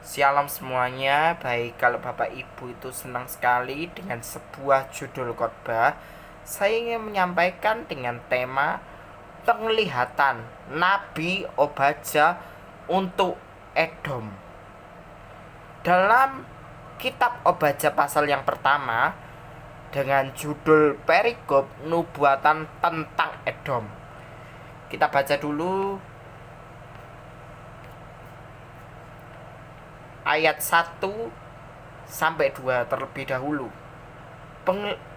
Shalom semuanya. Baik, kalau Bapak Ibu itu senang sekali dengan sebuah judul khotbah, saya ingin menyampaikan dengan tema penglihatan Nabi Obadja untuk Edom. Dalam kitab Obadja pasal yang pertama dengan judul perikop nubuatan tentang Edom. Kita baca dulu ayat 1 sampai 2 terlebih dahulu.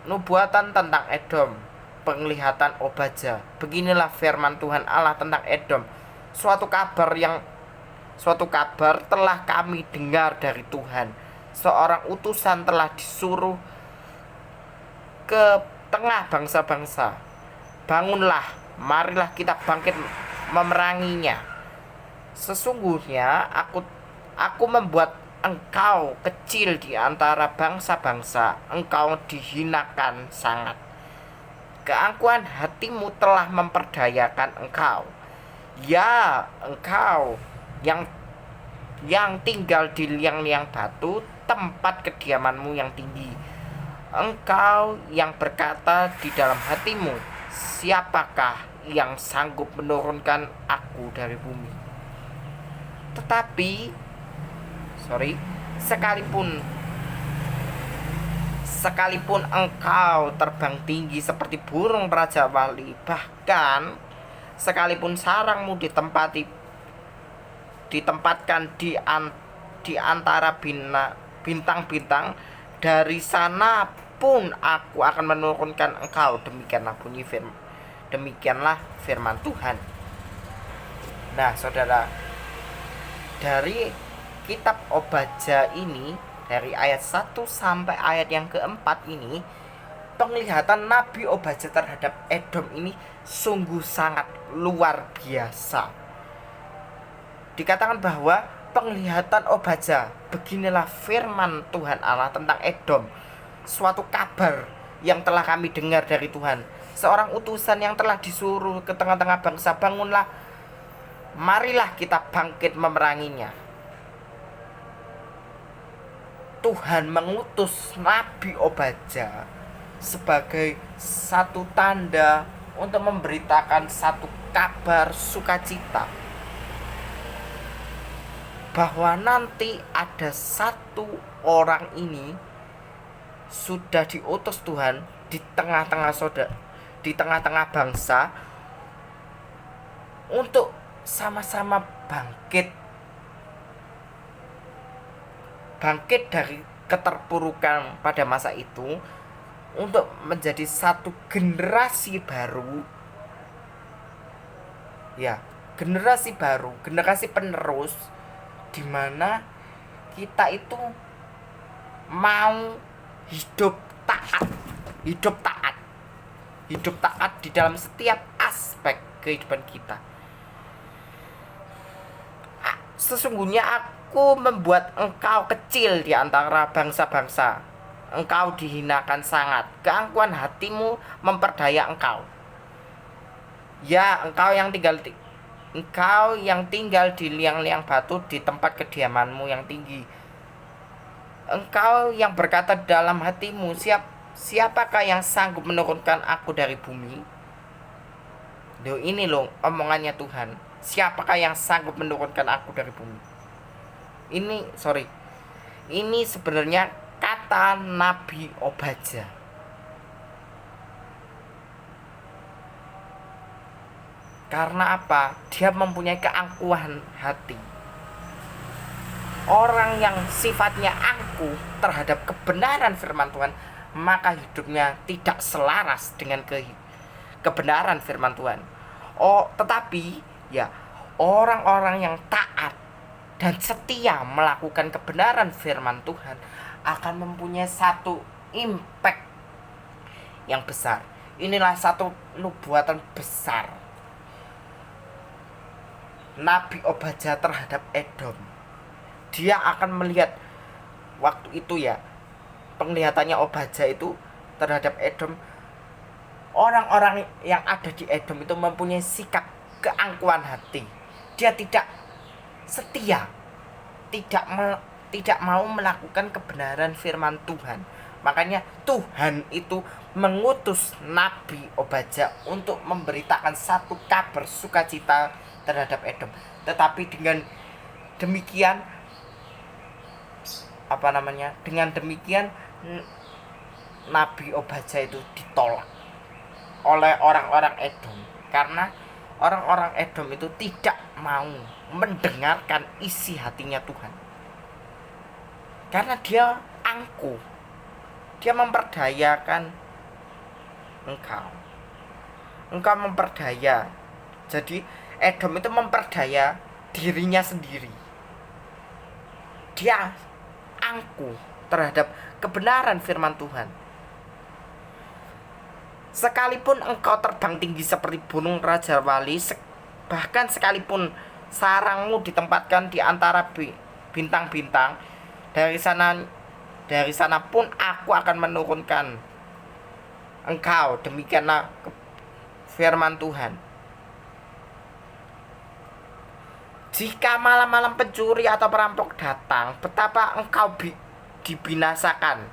Nubuatan tentang Edom, penglihatan Obadja. Beginilah firman Tuhan Allah tentang Edom. Suatu kabar telah kami dengar dari Tuhan. Seorang utusan telah disuruh ke tengah bangsa-bangsa. Bangunlah, marilah kita bangkit memeranginya. Sesungguhnya aku membuat engkau kecil di antara bangsa-bangsa, engkau dihinakan sangat. Keangkuhan hatimu telah memperdayakan engkau. Ya, engkau yang tinggal di liang-liang batu, tempat kediamanmu yang tinggi. Engkau yang berkata di dalam hatimu, siapakah yang sanggup menurunkan aku dari bumi? Tetapi sekalipun engkau terbang tinggi seperti burung Raja Wali, bahkan sekalipun sarangmu ditempatkan di antara bintang-bintang, dari sana pun aku akan menurunkan engkau. Demikianlah firman Tuhan. Nah, saudara, dari kitab Obadja ini, dari ayat 1 sampai ayat yang keempat ini, penglihatan Nabi Obadja terhadap Edom ini sungguh sangat luar biasa. Dikatakan bahwa penglihatan Obadja, beginilah firman Tuhan Allah tentang Edom. Suatu kabar yang telah kami dengar dari Tuhan. Seorang utusan yang telah disuruh ke tengah-tengah bangsa, bangunlah, marilah kita bangkit memeranginya. Tuhan mengutus Nabi Obadja sebagai satu tanda untuk memberitakan satu kabar sukacita, bahwa nanti ada satu orang ini sudah diutus Tuhan di tengah-tengah bangsa untuk sama-sama bangkit dari keterpurukan pada masa itu, untuk menjadi satu generasi baru, ya, generasi baru, generasi penerus, di mana kita itu mau hidup taat di dalam setiap aspek kehidupan kita. Sesungguhnya aku membuat engkau kecil di antara bangsa-bangsa, engkau dihinakan sangat. Keangkuhan hatimu memperdaya engkau. Ya, engkau yang tinggal di liang-liang batu, di tempat kediamanmu yang tinggi. Engkau yang berkata dalam hatimu, siapakah yang sanggup menurunkan aku dari bumi? Ini loh omongannya Tuhan. Siapakah yang sanggup menurunkan aku dari bumi? Ini sebenarnya kata Nabi Obadja. Karena apa? Dia mempunyai keangkuhan hati. Orang yang sifatnya angkuh terhadap kebenaran firman Tuhan, maka hidupnya tidak selaras dengan kebenaran firman Tuhan. Tetapi ya, orang-orang yang taat dan setia melakukan kebenaran firman Tuhan akan mempunyai satu impact yang besar. Inilah satu nubuatan besar Nabi Obadja terhadap Edom. Dia akan melihat waktu itu, ya, penglihatannya Obadja itu terhadap Edom. Orang-orang yang ada di Edom itu mempunyai sikap keangkuhan hati. Dia tidak setia tidak mau melakukan kebenaran firman Tuhan. Makanya Tuhan itu mengutus Nabi Obadja untuk memberitakan satu kabar sukacita terhadap Edom. Tetapi dengan demikian Nabi Obadja itu ditolak oleh orang-orang Edom, karena orang-orang Edom itu tidak mau mendengarkan isi hatinya Tuhan. Karena dia angkuh, dia memperdayakan engkau memperdaya. Jadi Edom itu memperdaya dirinya sendiri. Dia angkuh terhadap kebenaran firman Tuhan. Sekalipun engkau terbang tinggi seperti gunung Raja Wali, bahkan sekalipun sarangmu ditempatkan di antara bintang-bintang, dari sana pun aku akan menurunkan engkau. Demikianlah firman Tuhan. Jika malam-malam pencuri atau perampok datang, betapa engkau dibinasakan.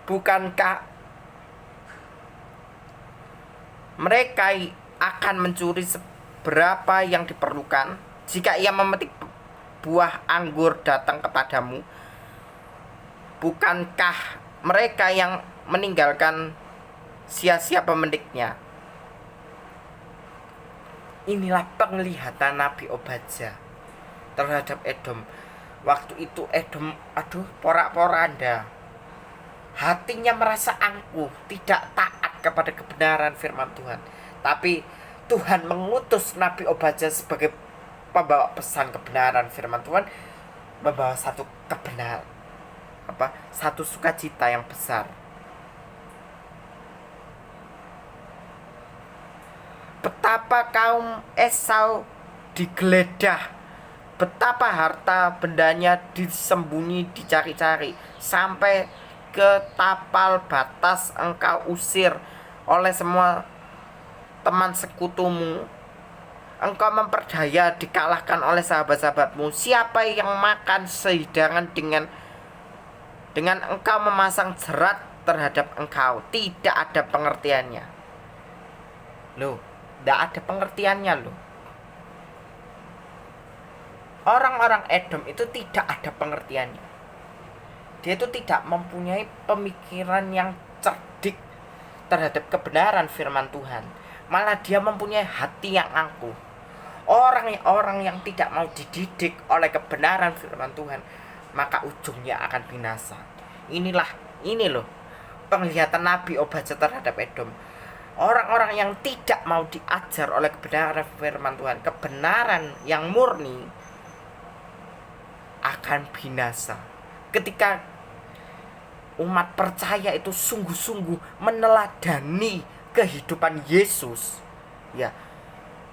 Bukankah mereka akan mencuri seberapa yang diperlukan? Jika ia memetik buah anggur datang kepadamu, bukankah mereka yang meninggalkan sia-sia pemetiknya? Inilah penglihatan Nabi Obadja terhadap Edom. Waktu itu Edom, porak-poranda. Hatinya merasa angkuh, tidak taat kepada kebenaran firman Tuhan. Tapi Tuhan mengutus Nabi Obadja sebagai pembawa pesan kebenaran firman Tuhan, membawa satu sukacita yang besar. Betapa kaum Esau digeledah, betapa harta bendanya disembunyi, dicari-cari, sampai ke tapal batas engkau usir oleh semua teman sekutumu. Engkau memperdaya dikalahkan oleh sahabat-sahabatmu. Siapa yang makan sehidangan dengan engkau memasang jerat terhadap engkau? Tidak ada pengertiannya. Tidak ada pengertiannya loh. Orang-orang Edom itu tidak ada pengertiannya. Dia itu tidak mempunyai pemikiran yang cerdik terhadap kebenaran firman Tuhan. Malah dia mempunyai hati yang angkuh. Orang-orang yang tidak mau dididik oleh kebenaran firman Tuhan, maka ujungnya akan binasa. Ini loh penglihatan Nabi Obadja terhadap Edom. Orang-orang yang tidak mau diajar oleh kebenaran firman Tuhan, kebenaran yang murni, akan binasa. Ketika umat percaya itu sungguh-sungguh meneladani kehidupan Yesus, ya,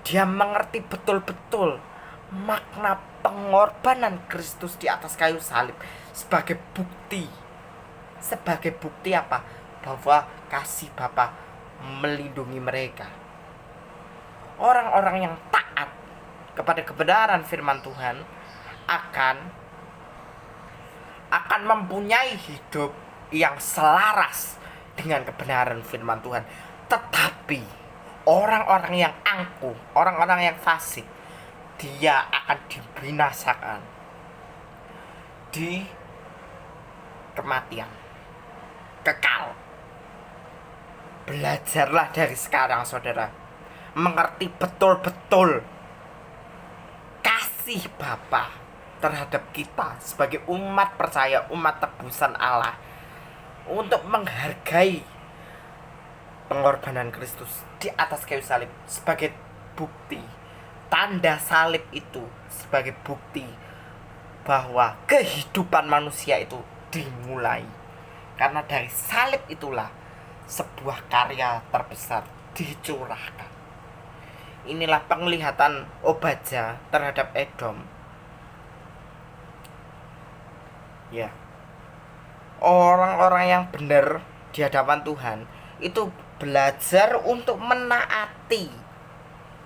dia mengerti betul-betul makna pengorbanan Kristus di atas kayu salib sebagai bukti apa? Bahwa kasih Bapa melindungi mereka. Orang-orang yang taat kepada kebenaran firman Tuhan akan mempunyai hidup yang selaras dengan kebenaran firman Tuhan. Tetapi orang-orang yang angkuh, orang-orang yang fasik, dia akan dibinasakan di kematian kekal. Belajarlah dari sekarang, saudara, mengerti betul-betul kasih Bapa terhadap kita sebagai umat percaya, umat tebusan Allah, untuk menghargai pengorbanan Kristus di atas kayu salib sebagai bukti. Tanda salib itu sebagai bukti bahwa kehidupan manusia itu dimulai. Karena dari salib itulah sebuah karya terbesar dicurahkan. Inilah penglihatan Obadja terhadap Edom. Ya, orang-orang yang benar di hadapan Tuhan itu belajar untuk menaati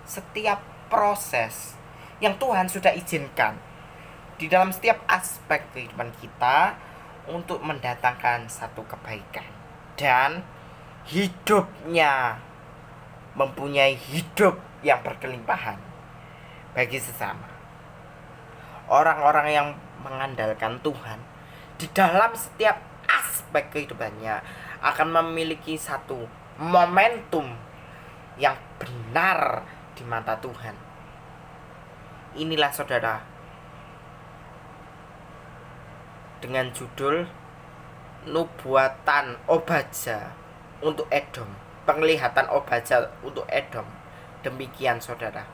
setiap proses yang Tuhan sudah izinkan. di dalam setiap aspek kehidupan kita untuk mendatangkan satu kebaikan dan hidupnya mempunyai hidup yang berkelimpahan bagi sesama. Orang-orang yang mengandalkan Tuhan di dalam setiap aspek kehidupannya akan memiliki satu momentum yang benar di mata Tuhan. Inilah saudara, dengan judul Nubuatan Obaja untuk Edom, penglihatan Obaja untuk Edom. Demikian saudara.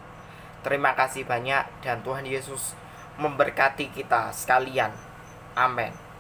Terima kasih banyak dan Tuhan Yesus memberkati kita sekalian. Amin.